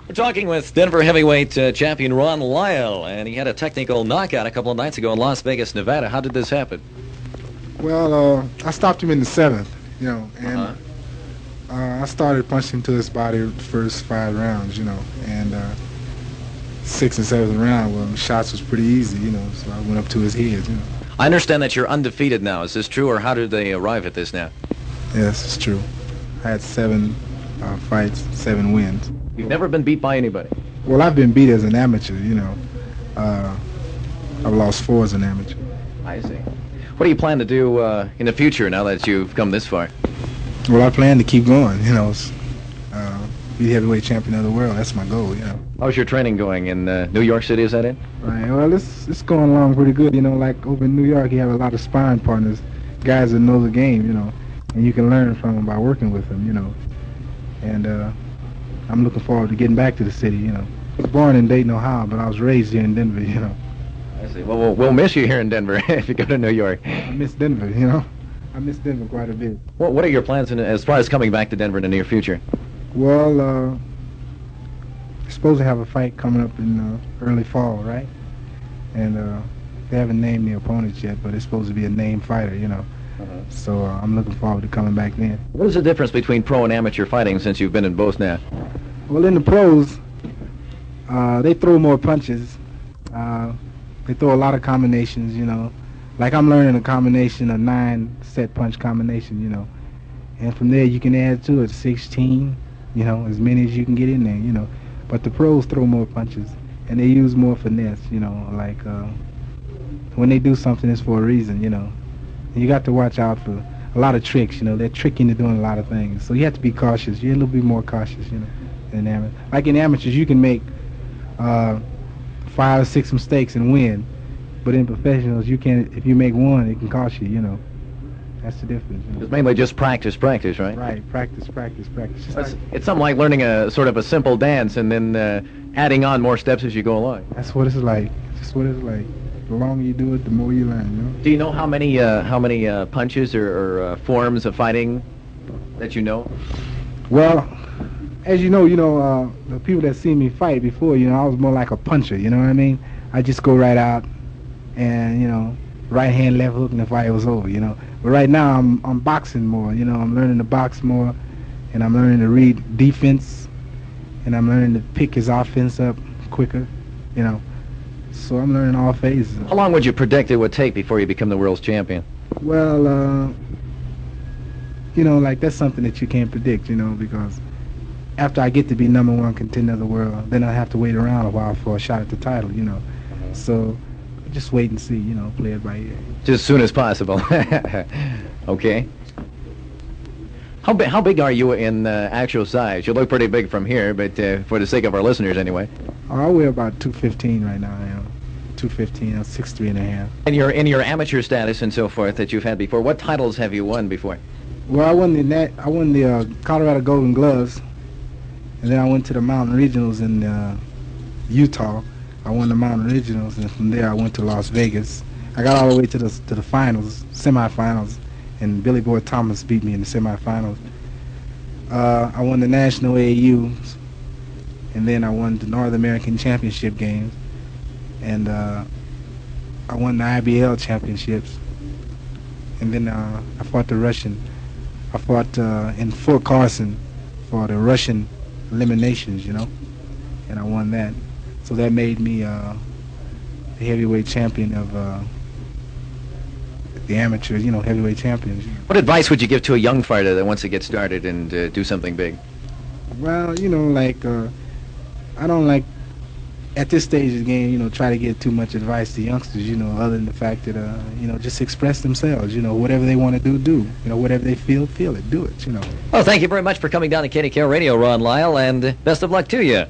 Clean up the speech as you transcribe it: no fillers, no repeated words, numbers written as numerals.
We're talking with Denver heavyweight champion Ron Lyle, and he had a technical knockout a couple of nights ago in Las Vegas, Nevada. How did this happen? Well, I stopped him in the 7th, and I started punching to his body the first 5 rounds, and 6th and 7th round, well, the shots was pretty easy, so I went up to his head, I understand that you're undefeated now. Is this true, or how did they arrive at this now? Yes, it's true. I had 7 fights, 7 wins. You've never been beat by anybody? Well, I've been beat as an amateur, I've lost 4 as an amateur. I see. What do you plan to do in the future now that you've come this far? Well, I plan to keep going, be the heavyweight champion of the world. That's my goal, How's your training going in New York City, is that it? Right, well, it's going along pretty good, like over in New York, you have a lot of sparring partners, guys that know the game, and you can learn from them by working with them, and I'm looking forward to getting back to the city, I was born in Dayton, Ohio, but I was raised here in Denver, I see. Well, we'll miss you here in Denver if you go to New York. I miss Denver, I miss Denver quite a bit. What are your plans as far as coming back to Denver in the near future? Well, I'm supposed to have a fight coming up in early fall, right? And they haven't named the opponents yet, but it's supposed to be a named fighter, So I'm looking forward to coming back then. What is the difference between pro and amateur fighting since you've been in both now? Well, in the pros, they throw more punches. They throw a lot of combinations, Like I'm learning a combination, a 9-set punch combination, And from there you can add to it 16, as many as you can get in there, But the pros throw more punches, and they use more finesse, Like when they do something, it's for a reason, And you got to watch out for a lot of tricks, They're tricking into doing a lot of things. So you have to be cautious. You're a little bit more cautious, than amateur. Like in amateurs, you can make 5 or 6 mistakes and win. But in professionals, you can't. If you make one, it can cost you, That's the difference. It's mainly just practice, right? Right, practice. It's something like learning a sort of a simple dance and then adding on more steps as you go along. That's what it's like. That's what it's like. The longer you do it, the more you learn, Do you know how many punches or forms of fighting that you know? Well, as you know, the people that see me fight before, I was more like a puncher, you know what I mean? I just go right out and, right hand, left hook, and the fight was over, But right now, I'm boxing more, I'm learning to box more, and I'm learning to read defense, and I'm learning to pick his offense up quicker, So I'm learning all phases. How long would you predict it would take before you become the world's champion? Well, like that's something that you can't predict, because after I get to be #1 contender of the world, then I have to wait around a while for a shot at the title, So just wait and see, play it by ear. Just as soon as possible. Okay. How big are you in actual size? You look pretty big from here, but for the sake of our listeners anyway. I weigh about 215 right now, 215, I'm 6'3½". And in your amateur status and so forth that you've had before, what titles have you won before? Well, I won the Colorado Golden Gloves, and then I went to the Mountain Regionals in Utah. I won the Mountain Regionals, and from there I went to Las Vegas. I got all the way to the finals, semifinals, and Billy Boy Thomas beat me in the semifinals. I won the National AAUs, and then I won the North American Championship games, and I won the IBL championships, and then I fought the Russian. I fought in Fort Carson for the Russian eliminations, and I won that. So that made me the heavyweight champion of the amateurs, heavyweight champions. What advice would you give to a young fighter that wants to get started and do something big? Well, I don't like, at this stage of the game, try to give too much advice to youngsters, other than the fact that, just express themselves, whatever they want to do, whatever they feel it, do it, Well, thank you very much for coming down to KDKR Radio, Ron Lyle, and best of luck to you.